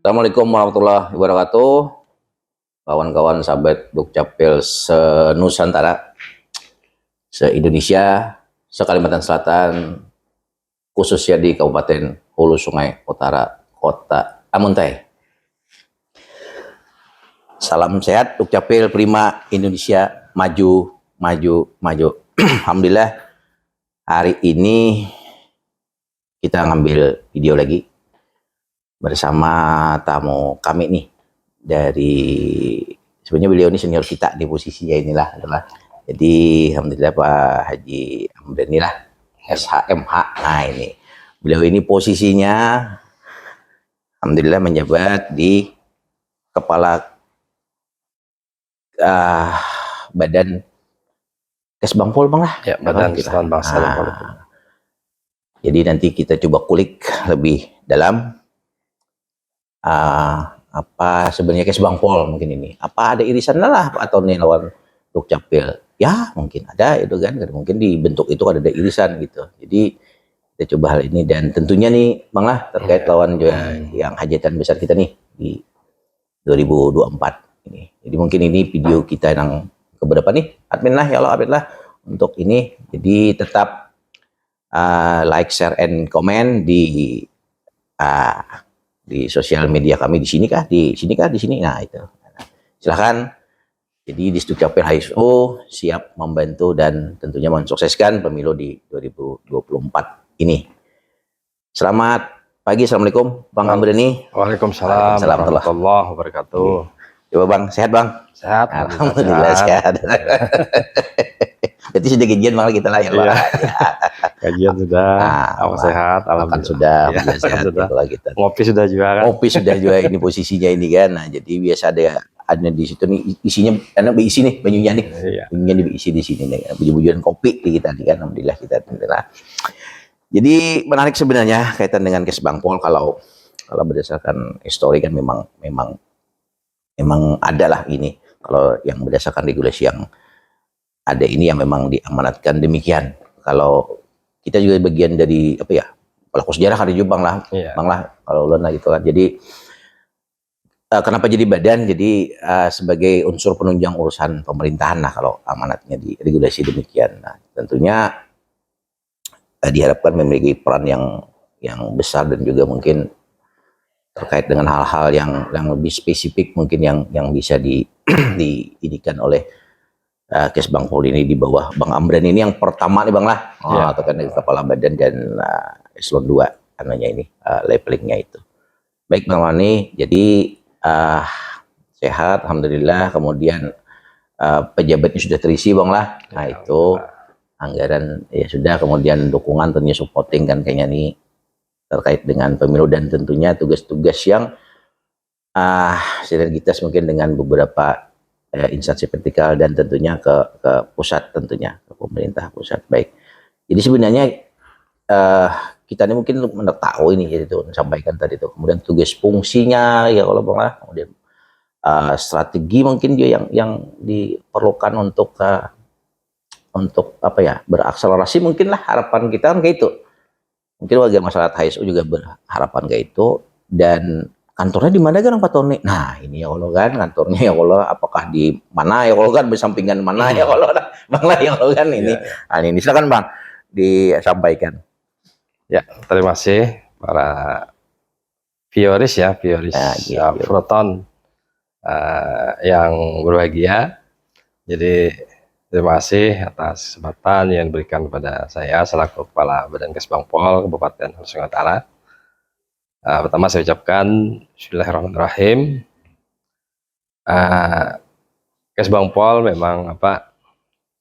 Assalamualaikum warahmatullahi wabarakatuh. Kawan-kawan sahabat Dukcapil se-Nusantara, se-Indonesia, se-Kalimantan Selatan, khususnya di Kabupaten Hulu Sungai Utara, Kota Amuntai. Salam sehat, Dukcapil prima, Indonesia maju, maju, maju. Alhamdulillah, hari ini kita ngambil video lagi bersama tamu kami nih dari, sebenarnya beliau ini senior kita di posisinya inilah adalah, jadi alhamdulillah Pak Haji Amrani lah, SHMH. Nah ini beliau ini posisinya alhamdulillah menjabat di kepala badan Kesbangpol bang lah ya, badan Kesatuan Bangsa dan Politik. Jadi nanti kita coba kulik lebih dalam apa sebenarnya Kesbangpol mungkin ini, apa ada irisan lah atau nih lawan Dukcapil ya, mungkin ada itu kan, mungkin dibentuk itu ada irisan gitu. Jadi kita coba hal ini, dan tentunya nih bang lah terkait lawan yang hajatan besar kita nih di 2024 ini. Jadi mungkin ini video kita yang keberapa nih, admin lah ya Allah, admin lah untuk ini. Jadi tetap like, share, and comment di sosial media kami di sini kah, di sini kah, di sini. Nah itu silahkan. Jadi di Dukcapil HSO siap membantu dan tentunya mensukseskan pemilu di 2024 ini. Selamat pagi, assalamualaikum Bang Amrani. Waalaikumsalam warahmatullahi wabarakatuh. Coba Bang, sehat Bang? Sehat, alhamdulillah sehat. Berarti sudah gajian malah kita lah ya Pak. Gajian sudah, sehat, alhamdulillah. Sudah, sehat sudah. Kita. Ngopi sudah juga kan? Ngopi sudah juga, ini posisinya ini kan. Nah, jadi biasa ada di situ nih isinya, karena berisi nih banyunya nih. Iya. Banyunya diisi di sini nih. Buju-bujuan kopi di kita nih kan, alhamdulillah kita alhamdulillah. Jadi menarik sebenarnya kaitan dengan Kesbangpol, kalau berdasarkan histori kan memang ada lah ini. Kalau yang berdasarkan regulasi yang ada ini yang memang diamanatkan demikian. Kalau kita juga bagian dari apa ya, pelaku sejarah kan juga bang lah, bang lah kalau ulun gitu kan. Jadi kenapa jadi badan? Jadi sebagai unsur penunjang urusan pemerintahan lah kalau amanatnya di regulasi demikian. Nah tentunya diharapkan memiliki peran yang besar dan juga mungkin terkait dengan hal-hal yang lebih spesifik mungkin yang bisa diidikan oleh Kesbangpol ini di bawah Bang Amrani ini yang pertama nih bang lah, terkait kepala badan dan eselon 2 namanya ini levelingnya itu. Baik Bang Amrani, jadi sehat alhamdulillah, kemudian pejabatnya sudah terisi bang lah. Nah itu anggaran ya sudah, kemudian dukungan tentunya supporting kan kayaknya nih terkait dengan pemilu, dan tentunya tugas-tugas yang sinergitas mungkin dengan beberapa instansi vertikal dan tentunya ke pusat, tentunya ke pemerintah pusat. Baik, jadi sebenarnya kita ini mungkin tahu ini ya, itu sampaikan tadi itu, kemudian tugas fungsinya ya kalau bang lah, kemudian strategi mungkin juga yang diperlukan untuk apa ya, berakselerasi mungkin lah, harapan kita kan kayak itu. Mungkin warga masyarakat HSU juga berharapan kayak itu. Dan kantornya di mana kan Pak Tony? Nah ini ya Allah kan, kantornya ya Allah apakah di mana ya Allah kan, bersampingan mana ya Allah bang lah ya Allah kan ini. Nah ini silakan bang disampaikan. Ya, terima kasih para vieweris Proton yang berbahagia. Jadi terima kasih atas kesempatan yang diberikan kepada saya selaku Kepala Badan Kesbangpol Kabupaten Hulu Sungai Utara. Pertama saya ucapkan Bismillahirrahmanirrahim. Kesbangpol memang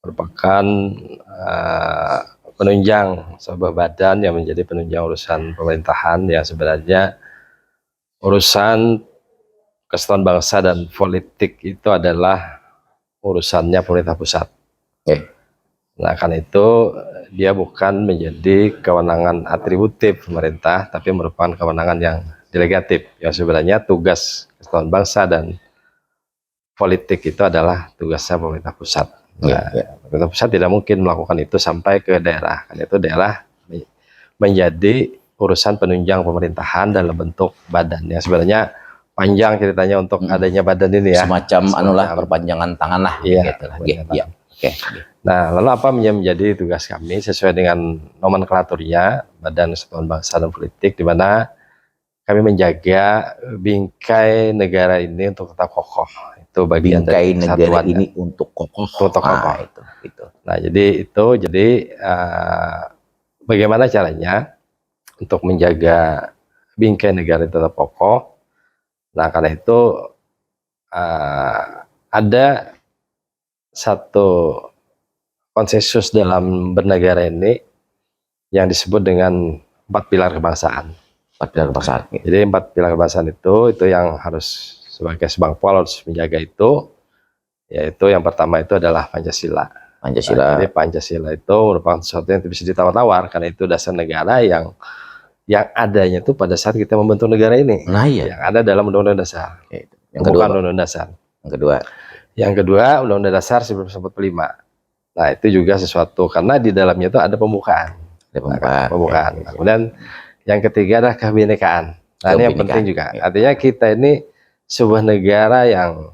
merupakan penunjang sebuah badan yang menjadi penunjang urusan pemerintahan, yang sebenarnya urusan kesatuan bangsa dan politik itu adalah urusannya pemerintah pusat. Nah karena itu dia bukan menjadi kewenangan atributif pemerintah, tapi merupakan kewenangan yang delegatif, yang sebenarnya tugas kesatuan bangsa dan politik itu adalah tugasnya pemerintah pusat. Pemerintah pusat tidak mungkin melakukan itu sampai ke daerah, karena itu daerah menjadi urusan penunjang pemerintahan dalam bentuk badan yang sebenarnya panjang ceritanya untuk adanya badan ini ya. Semacam anulah perpanjangan tangan lah. Iya. Gitu lah. Iya. Oke. Nah, lalu apa yang menjadi tugas kami sesuai dengan nomenklaturnya Badan Kesatuan Bangsa dan Politik, di mana kami menjaga bingkai negara ini untuk tetap kokoh. Itu bagian bingkai dari negara ini untuk kokoh. Untuk kokoh. Itu. Nah, jadi bagaimana caranya untuk menjaga bingkai negara itu tetap kokoh? Nah, karena itu ada satu konsensus dalam bernegara ini yang disebut dengan 4 pilar kebangsaan. 4 pilar kebangsaan. Jadi 4 pilar kebangsaan itu yang harus sebagai sebangpol harus menjaga itu, yaitu yang pertama itu adalah Pancasila. Nah, jadi Pancasila itu merupakan sesuatu yang bisa ditawar-tawar karena itu dasar negara yang adanya itu pada saat kita membentuk negara ini. Nah, iya. Yang ada dalam Undang-Undang Dasar. Yang kedua, bukan Undang-Undang Dasar. Yang kedua, Undang-Undang Dasar 1945. Nah, itu juga sesuatu karena di dalamnya itu ada pembukaan. Pembukaan. Ya. Kemudian yang ketiga adalah kebinekaan. Nah, ini yang penting juga. Ya. Artinya kita ini sebuah negara yang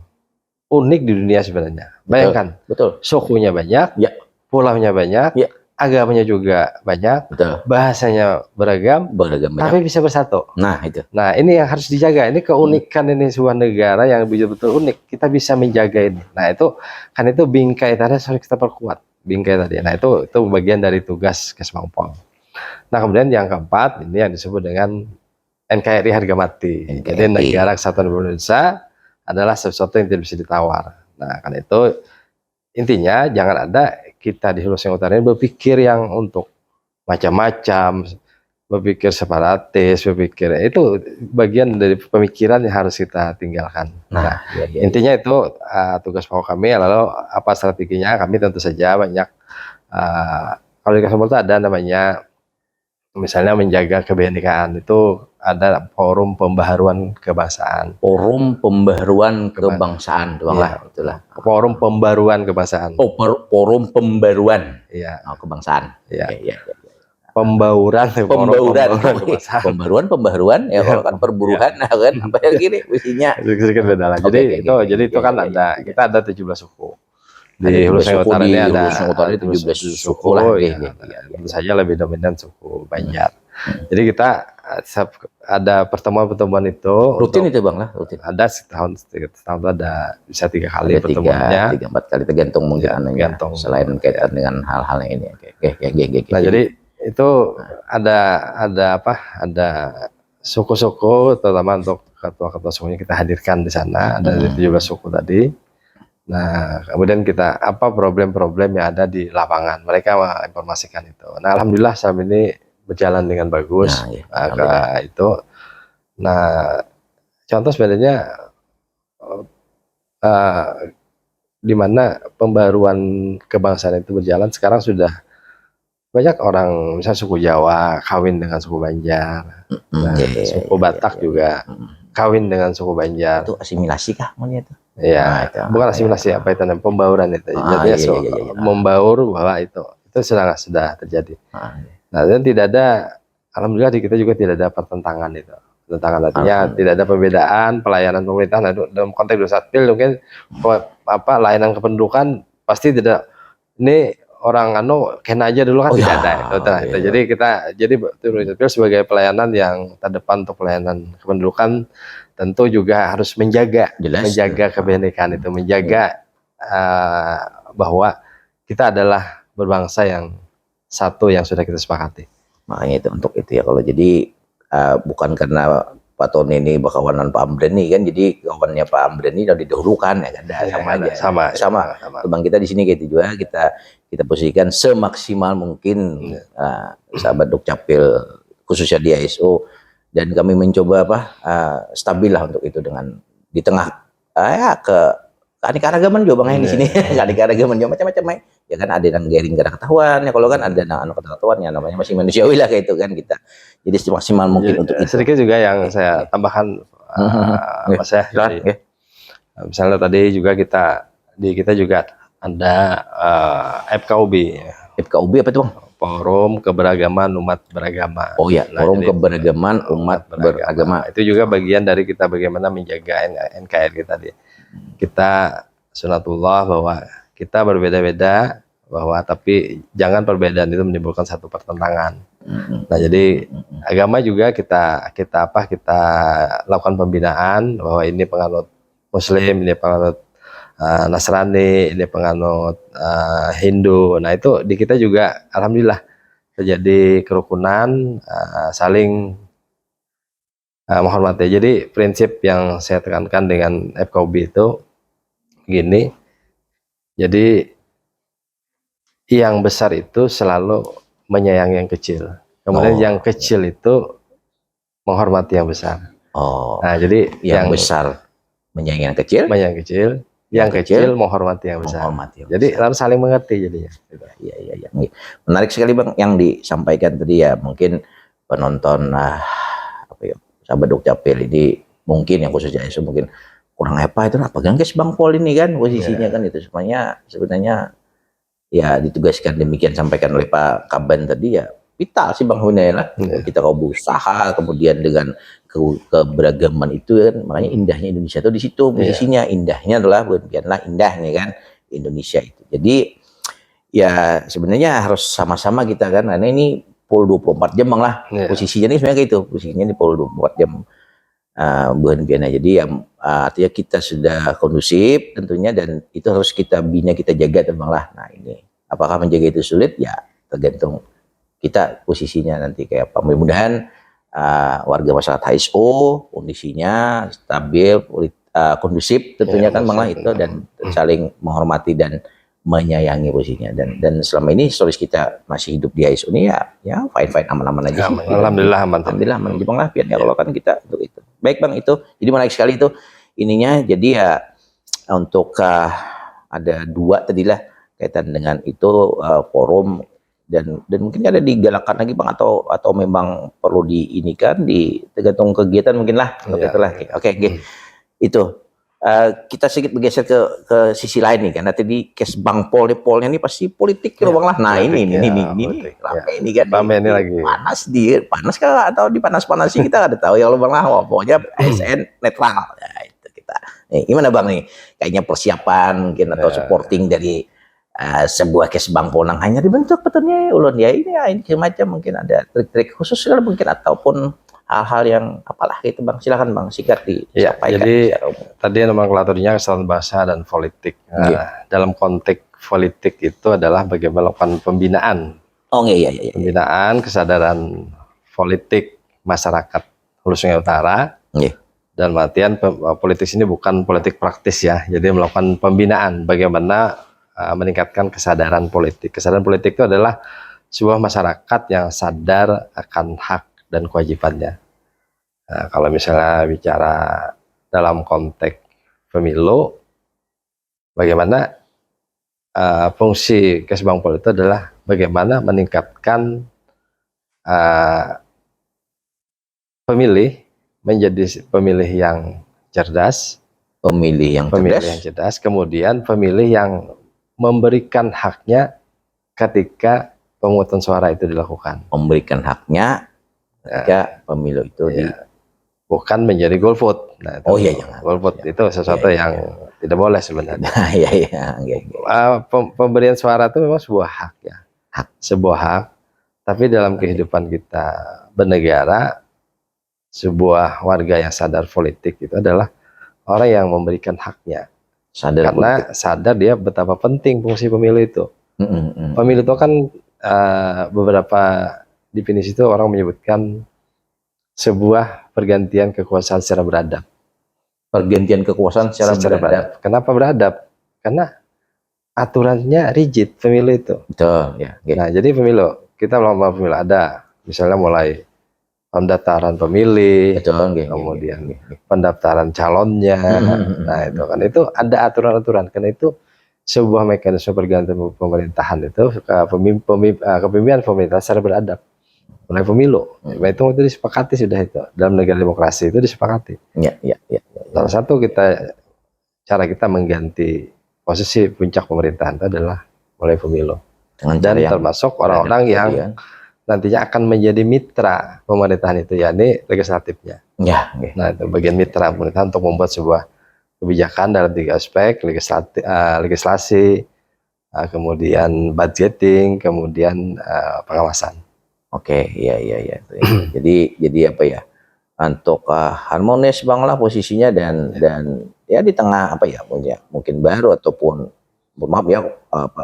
unik di dunia sebenarnya. Bayangkan, betul. Sukunya banyak, ya. Pulaunya banyak, ya. Agamanya juga banyak, betul. Bahasanya beragam, tapi bisa bersatu. Nah, itu. Nah, ini yang harus dijaga. Ini keunikan ini sebuah negara yang betul-betul unik. Kita bisa menjaga ini. Nah, itu kan itu bingkai tadi harus kita perkuat. Bingkai tadi. Nah, itu bagian dari tugas Kesbangpol. Nah, kemudian yang keempat ini yang disebut dengan NKRI harga mati. NKRI. Jadi Negara Kesatuan Republik Indonesia adalah sesuatu yang tidak bisa ditawar. Nah, karena itu intinya jangan ada kita di Sulawesi Utara ini berpikir yang untuk macam-macam, berpikir separatis, berpikir itu bagian dari pemikiran yang harus kita tinggalkan. Nah, intinya itu tugas pokok kami. Lalu apa strateginya? Kami tentu saja banyak. Kalau di Kasubag itu ada namanya, misalnya menjaga kebinekaan, itu ada forum pembaharuan kebangsaan. Forum pembaharuan kebangsaan, itulah. Forum pembaruan kebangsaan. Oh, forum pembaruan. Iya. Oh, kebangsaan. Iya. Ya. Pembauran. Pembaharuan. Ya, kalau kan perburuan, kan apa yang gini mestinya. Sedikit beda lah. Jadi itu kan ada, kita ada 17 suku. Di Sulawesi Utara ini ada 17 suku lah. Tentu saja lebih dominan suku Banjar. Jadi kita ada pertemuan-pertemuan itu rutin itu Bang lah, rutin. Ada setahun ada bisa 3 kali pertemuannya. 3-4 kali tergantung mungkin tergantung selain kaitan dengan hal-hal yang ini. Nah, jadi itu ada suku-suku, terutama untuk ketua-ketua sukunya kita hadirkan di sana, ada 17 suku tadi. Nah, kemudian kita apa problem-problem yang ada di lapangan, mereka informasikan itu. Nah, alhamdulillah saat ini berjalan dengan bagus. Itu. Nah, contoh sebenarnya di mana pembaruan kebangsaan itu berjalan sekarang sudah banyak orang, misalnya suku Jawa kawin dengan suku Banjar, suku Batak juga kawin dengan suku Banjar. Itu asimilasi kah namanya itu? Iya, bukan asimilasi, apa itu namanya, pembauran itu. Jadi membaur bahwa itu sudah terjadi. Nah, dan tidak ada, alhamdulillah di kita juga tidak ada pertentangan itu. Pertentangan artinya tidak ada perbedaan pelayanan pemerintah. Nah, dalam konteks Dukcapil mungkin layanan kependudukan pasti tidak, ini orang kena aja dulu kan, tidak ada itu. Jadi Dukcapil sebagai pelayanan yang terdepan untuk pelayanan kependudukan tentu juga harus menjaga kebinekaan itu, menjaga bahwa kita adalah berbangsa yang satu yang sudah kita sepakati. Makanya itu untuk itu ya. Kalau jadi bukan karena Pak Tony ini berkawanan Pak Amden nih kan, jadi kawannya Pak Amden ini udah didahulukan ya kan, sama. Bang, kita di sini gitu juga kita posisikan semaksimal mungkin sahabat Dukcapil khususnya di ISO, dan kami mencoba stabil lah untuk itu dengan di tengah keanekaragaman juga Bang di sini. Keanekaragaman juga macam-macam ya kan, ada yang garing gak ada ketahuan ya, kalau kan ada anak ketahuan ya, namanya masih manusiawi lah kayak itu kan, kita jadi semaksimal mungkin untuk itu. Sedikit juga yang saya tambahkan Mas ya. Misalnya tadi juga kita juga ada FKUB. FKUB apa itu Bang? Forum Keberagaman Umat Beragama. Oh ya, Nah, Forum jadi, Keberagaman Umat Beragama. Itu juga bagian dari kita bagaimana menjaga NKRI tadi. Kita sunatullah bahwa kita berbeda-beda, bahwa tapi jangan perbedaan itu menimbulkan satu pertentangan. Nah, jadi agama juga kita lakukan pembinaan bahwa ini penganut Muslim, ini penganut Nasrani, ini penganut Hindu. Nah, itu di kita juga alhamdulillah terjadi kerukunan, saling menghormati. Jadi prinsip yang saya tekankan dengan FKUB itu begini. Jadi yang besar itu selalu menyayangi yang kecil. Kemudian yang kecil itu menghormati yang besar. Oh. Nah, jadi yang besar menyayangi yang kecil, yang kecil menghormati yang besar. Jadi harus saling mengerti jadinya. Iya. Menarik sekali Bang yang disampaikan tadi ya. Mungkin penonton sahabat Dukcapil ini mungkin yang khususnya itu mungkin kurang apa itu apa guys Bang Pol ini kan posisinya kan itu sebenarnya ya ditugaskan demikian sampaikan oleh Pak Kaban tadi ya vital sih Bang Hunela. Kita kalau berusaha kemudian dengan keberagaman itu kan makanya indahnya Indonesia itu di situ posisinya. Indahnya adalah biarlah indahnya kan Indonesia itu. Jadi ya sebenarnya harus sama-sama kita kan karena ini full 24 jam Bang lah. Posisinya ini sebenarnya kayak itu. Posisinya di full 24 jam. Bukan biana. Jadi artinya kita sudah kondusif tentunya dan itu harus kita bina, kita jaga Bang lah. Nah, ini apakah menjaga itu sulit ya tergantung kita posisinya nanti kayak apa. Mudah-mudahan warga masyarakat HSO kondisinya stabil, kondusif tentunya kan Bang lah itu dan saling menghormati dan menyayangi posisinya dan selama ini stories kita masih hidup di HSO ini ya fine aman aja sih. Alhamdulillah aman Bang lah biar kalau kan kita untuk itu. Baik Bang itu. Jadi menarik sekali itu ininya. Jadi ya untuk ada dua tadilah kaitan dengan itu forum dan mungkin ada digalakan lagi Bang atau memang perlu diinikan di tergantung kegiatan mungkin lah. Oke. Itu kita sedikit bergeser ke sisi lain nih karena tadi case Bang Polnya ini pasti politik ya Bang lah. Nah ini kan ini lagi panas kah atau dipanas-panasi kita ada tahu ya Bang lah. Pokoknya ASN netral. Ya itu kita. Gimana Bang nih? Kayaknya persiapan mungkin atau supporting dari sebuah case Bang Polnang hanya dibentuk betulnya ulun ya ini semacam mungkin ada trik-trik khusus kan mungkin ataupun hal-hal yang apalah gitu Bang, silakan Bang singkat disampaikan. Jadi tadi nomenklaturnya kesatuan bahasa dan politik. Dalam konteks politik itu adalah bagaimana melakukan pembinaan. Pembinaan kesadaran politik masyarakat Hulu Sungai Utara. Dan artian politik ini bukan politik praktis ya. Jadi melakukan pembinaan bagaimana meningkatkan kesadaran politik. Kesadaran politik itu adalah sebuah masyarakat yang sadar akan hak dan kewajibannya. Nah, kalau misalnya bicara dalam konteks pemilu, bagaimana fungsi Kes Bang Pol itu adalah bagaimana meningkatkan pemilih menjadi pemilih yang cerdas, kemudian pemilih yang memberikan haknya ketika pemungutan suara itu dilakukan. Memberikan haknya ketika pemilu itu bukan menjadi golput. Nah, golput itu sesuatu yang tidak boleh sebenarnya. Pemberian suara itu memang sebuah hak ya. Sebuah hak. Tapi dalam kehidupan kita bernegara, sebuah warga yang sadar politik itu adalah orang yang memberikan haknya. Sadar dia betapa penting fungsi pemilu itu. Pemilu itu kan beberapa definisi itu orang menyebutkan sebuah pergantian kekuasaan secara beradab. Pergantian kekuasaan secara beradab. Kenapa beradab? Karena aturannya rigid pemilu itu. Betul ya. Nah, jadi pemilu, kita melakukan pemilu ada misalnya mulai pendaftaran pemilih, kemudian pendaftaran calonnya. Nah, itu ada aturan-aturan. Karena itu sebuah mekanisme pergantian pemerintahan itu kepemimpinan pemerintah secara beradab. Mulai pemilu, itu disepakati sudah itu dalam negara demokrasi itu disepakati. Salah satu cara kita mengganti posisi puncak pemerintahan itu adalah mulai pemilu. dan termasuk orang-orang yang nantinya akan menjadi mitra pemerintahan itu, yakni legislatifnya. Ya, nah itu bagian mitra pemerintahan untuk membuat sebuah kebijakan dalam 3 aspek: legislasi, kemudian budgeting, kemudian pengawasan. Oke, iya. Jadi apa ya? Untuk harmonis Bang lah posisinya dan ya di tengah apa ya, mungkin baru ataupun maaf ya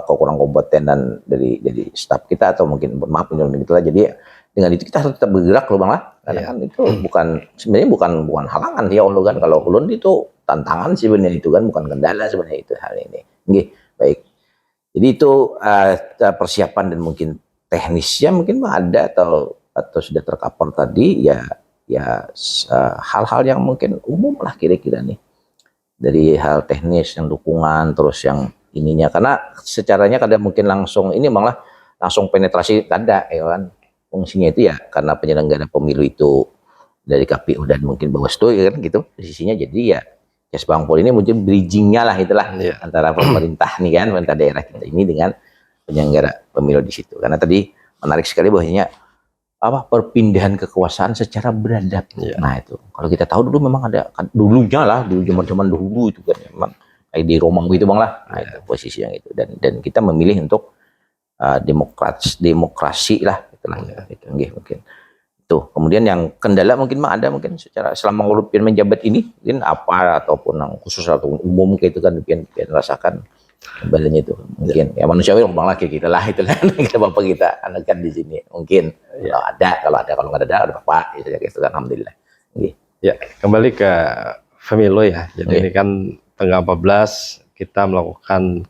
kurang kompeten dan dari staf kita, atau mungkin maaf gitulah. Jadi dengan itu kita harus tetap bergerak loh Bang lah, karena kan itu sebenarnya bukan halangan ya ulun kan. Kalau ulun itu tantangan sih sebenarnya, itu kan bukan kendala sebenarnya itu hal ini. Oke, baik. Jadi itu persiapan dan mungkin teknisnya mungkin ada atau sudah tercover tadi ya hal-hal yang mungkin umum lah kira-kira nih, dari hal teknis yang dukungan, terus yang ininya, karena secaranya kadang mungkin langsung ini malah langsung penetrasi kada ya kan, fungsinya itu ya karena penyelenggara pemilu itu dari KPU dan mungkin Bawaslu ya kan gitu posisinya. Jadi ya Kesbangpol ini mungkin bridgingnya lah itulah antara pemerintah nih kan, pemerintah daerah kita ini dengan penyelenggara pemilu di situ. Karena tadi menarik sekali bahwasanya perpindahan kekuasaan secara beradab. Nah itu kalau kita tahu dulu memang ada dulunya lah, dulu zaman dulu itu kan memang kayak di Romang gitu Bang lah. Nah itu posisi yang itu, dan kita memilih untuk demokrasi lah itulah itu mungkin itu. Kemudian yang kendala mungkin ada mungkin secara selama Lupin menjabat ini mungkin apa, ataupun yang khusus atau umum kayak itu kan Lupin rasakan kembalinya itu mungkin ya manusiawi Bang lah kayak kita lah itulah kita bapak kita anak kan di sini mungkin kalau nggak ada bapak gitu kan, alhamdulillah. Ya, kembali ke pemilu ya. Jadi ini kan tanggal 14 kita melakukan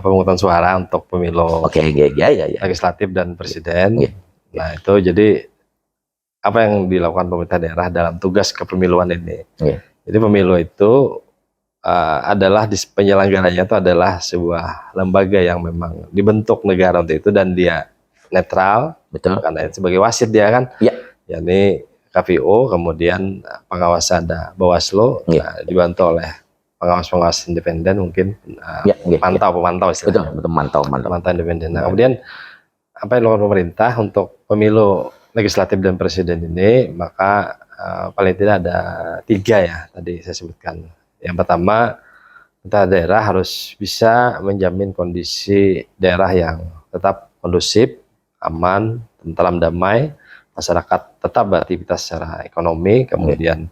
pemungutan suara untuk pemilu legislatif dan presiden. Nah itu jadi apa yang dilakukan pemerintah daerah dalam tugas kepemiluan ini. Jadi pemilu itu adalah penyelenggaranya itu adalah sebuah lembaga yang memang dibentuk negara untuk itu, dan dia netral, karena sebagai wasit dia kan, yakni KPU, kemudian pengawas ada Bawaslu, dibantu oleh pengawas independen mungkin, pemantau istilahnya. Pemantau independen. Nah kemudian apa yang dilakukan pemerintah untuk pemilu legislatif dan presiden ini, maka paling tidak ada 3 ya tadi saya sebutkan. Yang pertama, pemerintah daerah harus bisa menjamin kondisi daerah yang tetap kondusif, aman, tentram, damai, masyarakat tetap beraktivitas secara ekonomi, kemudian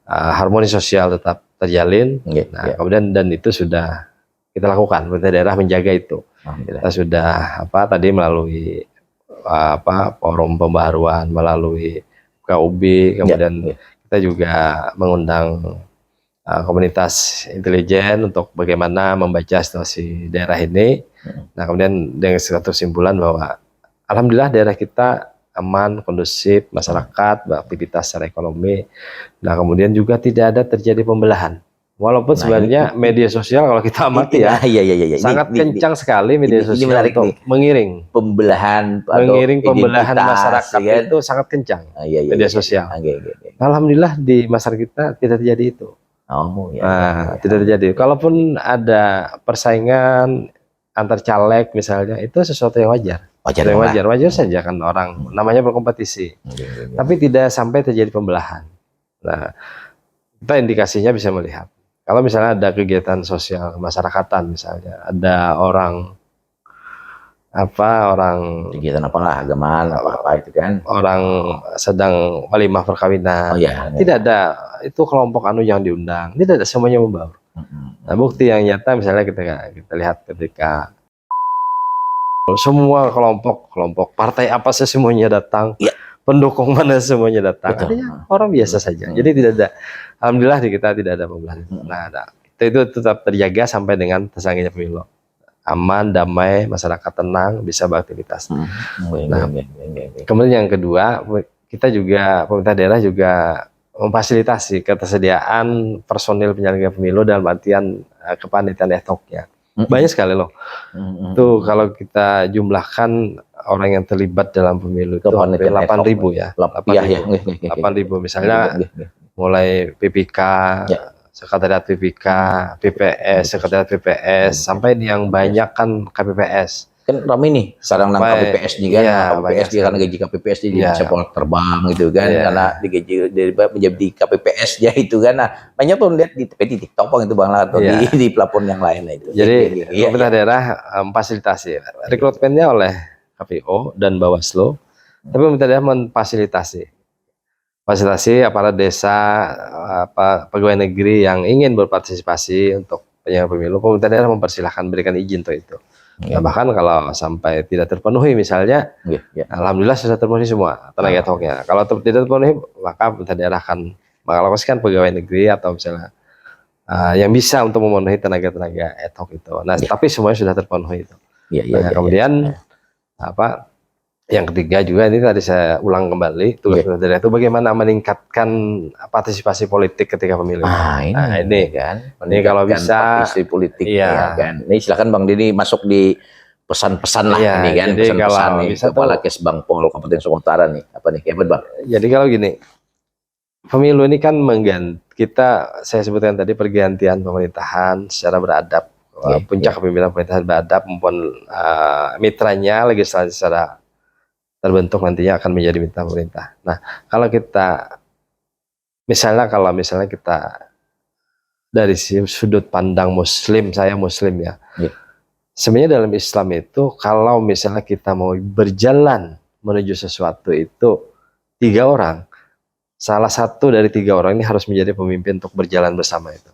harmoni sosial tetap terjalin. Nah, kemudian dan itu sudah kita lakukan, pemerintah daerah menjaga itu. Kita sudah tadi melalui forum pembaharuan, melalui KUB, kemudian kita juga mengundang komunitas intelijen untuk bagaimana membaca situasi daerah ini. Nah kemudian dengan satu kesimpulan bahwa alhamdulillah daerah kita aman, kondusif, masyarakat beraktivitas secara ekonomi. Nah kemudian juga tidak ada terjadi pembelahan. Walaupun sebenarnya media sosial kalau kita amati sangat kencang sekali media sosial untuk mengiring pembelahan masyarakat itu sangat kencang media sosial. Alhamdulillah di masyarakat kita tidak terjadi itu. Tidak terjadi. Kalaupun ada persaingan antar caleg misalnya, itu sesuatu yang wajar. Wajar saja kan, orang namanya berkompetisi. Tapi tidak sampai terjadi pembelahan. Nah, kita indikasinya bisa melihat. Kalau misalnya ada kegiatan sosial masyarakatan, misalnya ada orang kegiatan apalah, agamaan apa itu kan, orang sedang walimah perkawinan, tidak ada itu kelompok yang diundang, tidak ada, semuanya membaur. Nah bukti yang nyata misalnya kita lihat ketika semua kelompok partai apa sih semuanya datang, pendukung mana semuanya datang, artinya orang biasa saja. Jadi tidak ada, alhamdulillah di kita tidak ada pembelahan. Nah itu tetap terjaga sampai dengan tersangkanya pemilu. Aman, damai, masyarakat tenang, bisa beraktivitas. Kemudian yang kedua, kita juga, pemerintah daerah juga memfasilitasi ketersediaan personil penyelenggara pemilu dalam artian kepanitiaan ad hoc-nya. Banyak sekali loh. Tuh kalau kita jumlahkan orang yang terlibat dalam pemilu itu hampir 8.000 ya. 8.000 misalnya mulai PPK, sekretariat PPK, PPS, sekretariat PPS, sampai yang banyak kan KPPS. kan ramai nih sekarang nang KPPS nih kan, KPPS dia karena gaji KPPS dia bisa pilot terbang gitu kan, karena digaji dari menjadi KPPS dia itu kan. Nah banyak tuh lihat di TikTok itu Bang lah, atau di platform yang lain lah itu. Jadi pemerintah daerah memfasilitasi rekrutmennya oleh KPO dan Bawaslu, tapi pemerintah daerah memfasilitasi aparat desa, pegawai negeri yang ingin berpartisipasi untuk penyelenggaraan pemilu. Pemerintah daerah mempersilahkan, berikan izin untuk itu. Nah, bahkan kalau sampai tidak terpenuhi misalnya, alhamdulillah sudah terpenuhi semua tenaga ad-hocnya. Kalau tidak terpenuhi, maka pemerintah daerah akan mengalokasikan pegawai negeri atau misalnya yang bisa untuk memenuhi tenaga-tenaga ad hoc itu. Nah, tapi semuanya sudah terpenuhi itu. Kemudian yang ketiga juga ini tadi saya ulang kembali, tugas pemerintah daerah itu bagaimana meningkatkan partisipasi politik ketika pemilu. Ini kan, ini kalau bisa partisipasi politik, kan. Ini silakan Bang Dini masuk di pesan-pesan lah ini kan, pesan-pesan nih Kepala Kesbang Pol Kabupaten Sumatera Utara nih, apa nih, kayak Bang? Jadi kalau gini, pemilu ini kan saya sebutkan tadi pergantian pemerintahan secara beradab, puncak kepemimpinan pemerintahan beradab maupun mitranya legislasi secara terbentuk nantinya akan menjadi mitra pemerintah. Nah, kalau misalnya kita dari sudut pandang Muslim, saya Muslim ya. Sebenarnya dalam Islam itu kalau misalnya kita mau berjalan menuju sesuatu itu 3 orang, salah satu dari 3 orang ini harus menjadi pemimpin untuk berjalan bersama itu.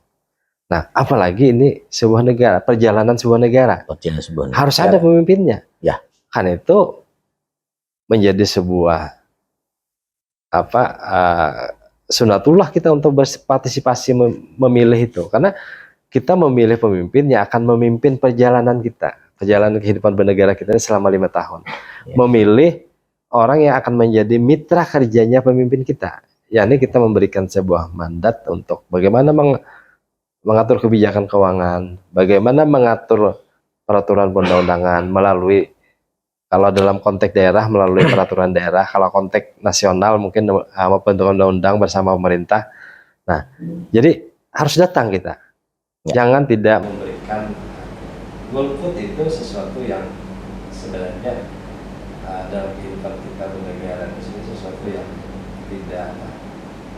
Nah, apalagi ini sebuah negara, perjalanan sebuah negara, harus ada pemimpinnya. Kan itu menjadi sebuah sunatullah kita untuk berpartisipasi memilih itu, karena kita memilih pemimpin yang akan memimpin perjalanan kehidupan bernegara kita selama 5 tahun. Memilih orang yang akan menjadi mitra kerjanya pemimpin kita, yakni kita memberikan sebuah mandat untuk bagaimana mengatur kebijakan keuangan, bagaimana mengatur peraturan perundang-undangan melalui, kalau dalam konteks daerah melalui peraturan daerah, kalau konteks nasional mungkin pembentukan undang-undang bersama pemerintah. Nah, jadi harus datang kita. Jangan tidak memberikan golput itu sesuatu yang sebenarnya dalam kehidupan kita bernegara itu sesuatu yang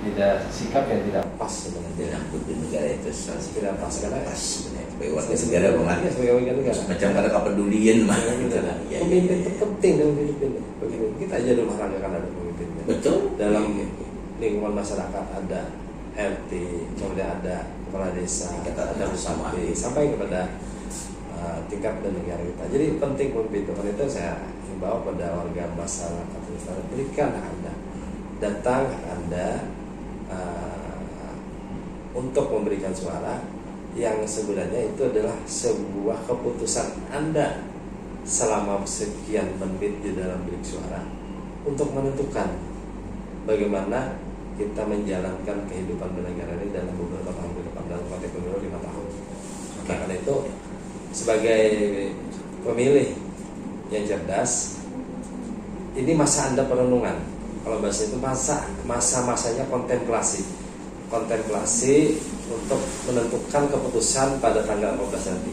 tidak sikap yang tidak pas sebenarnya dalam bernegara itu tidak pas karena sebagai warga negara sebagai warga negara macam kata kepedulian mah pemimpin itu penting dalam hidup ini. Kita aja di rumah kan ada pemimpinnya. Betul. Dalam lingkungan masyarakat ada RT, kemudian ada kepala desa, ada bersama sampai kepada tingkat negara kita. Jadi penting pemimpin itu saya himbau pada warga masyarakat berikan hak Anda, datang hak Anda untuk memberikan suara yang sebenarnya itu adalah sebuah keputusan Anda selama sekian menit di dalam bilik suara untuk menentukan bagaimana kita menjalankan kehidupan bernegara ini dalam beberapa tahun ke depan, dalam konteks pemilu 5 tahun. Karena itu sebagai pemilih yang cerdas, ini masa Anda perenungan. Kalau bahasa itu masa-masanya kontemplasi untuk menentukan keputusan pada tanggal 15 nanti.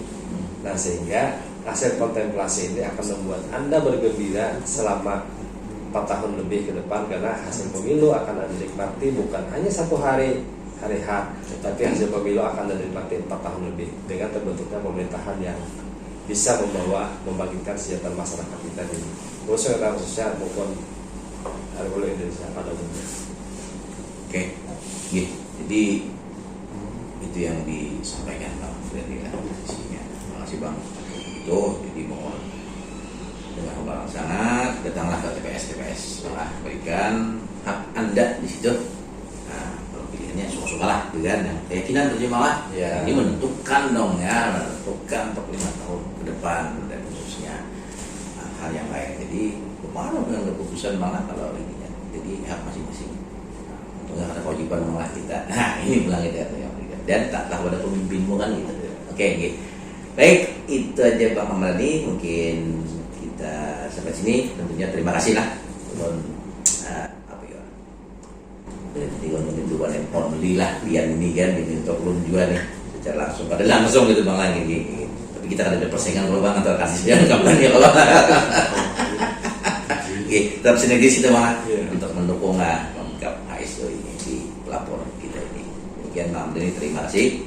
Nah, sehingga hasil kontemplasi ini akan membuat Anda bergembira selama 4 tahun lebih ke depan, karena hasil pemilu akan Anda nikmati bukan hanya 1 hari H, tapi hasil pemilu akan Anda nikmati 4 tahun lebih dengan terbentuknya pemerintahan yang bisa membangkitkan kesejahteraan masyarakat kita di khususnya maupun Republik Indonesia pada umumnya. Oke, jadi itu yang disampaikan Bang Freddy kan. Terima kasih Bang. Itu jadi mohon dengan hormat sangat datanglah ke TPS lah, berikan hak Anda di situ. Nah, kalau pilihannya suka-suka lah, dengan keyakinan terjemahlah. Ini menentukan dong ya, menentukan untuk 5 tahun ke depan dan khususnya hal yang baik. Jadi kemana dengan keputusan malah kalau ininya. Jadi hak masing-masing. Nah, ada kewajiban malah kita. Nah, ini bilang kita dan tak tahu ada pemimpinmu kan gitu. Oke. Baik, itu aja Bang Hamrani. Mungkin kita sampai sini. Tentunya terima kasih lah. Jadi kalau menentukan only lah, lian ini kan, ini untuk belum juga nih secara langsung. Pada langsung gitu Bang lagi. Kita kan ada persaingan kalau bang antara kasih dan kapan ya kalau. Oke, tetap sinergis kita bang untuk mendukung mengungkap HSO ini di pelapor kita ini. Demikian Bang Abdul, terima kasih.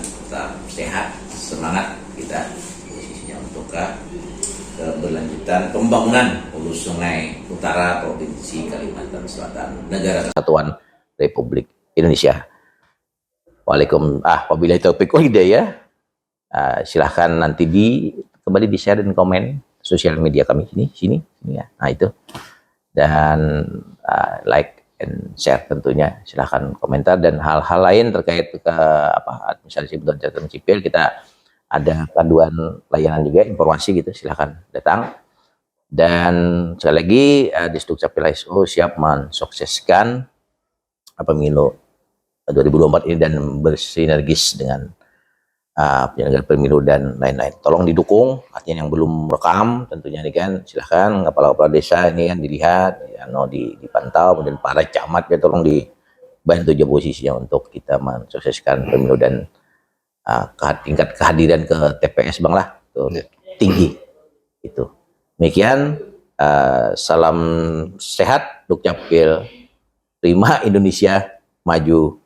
Tetap sehat, semangat kita khususnya untuk keberlanjutan pembangunan Hulu Sungai Utara Provinsi Kalimantan Selatan, Negara Kesatuan Republik Indonesia. Wabillahi taufiq wal hidayah. Silahkan nanti kembali di share dan komen sosial media kami sini ya. Nah itu, dan like and share tentunya, silahkan komentar dan hal-hal lain terkait ke administrasi dan catatan sipil. Kita ada panduan layanan juga, informasi gitu, silahkan datang. Dan sekali lagi Disdukcapil HSO siap mensukseskan pemilu 2024 ini dan bersinergis dengan penyelenggara pemilu dan lain-lain. Tolong didukung, artinya yang belum rekam tentunya ini kan, silahkan kepala-kepala desa ini kan dilihat, dipantau, kemudian para camat ya tolong dibantu juga posisinya untuk kita mensukseskan pemilu dan tingkat kehadiran ke TPS bang lah tinggi itu. Demikian, salam sehat, Dukcapil, prima Indonesia maju.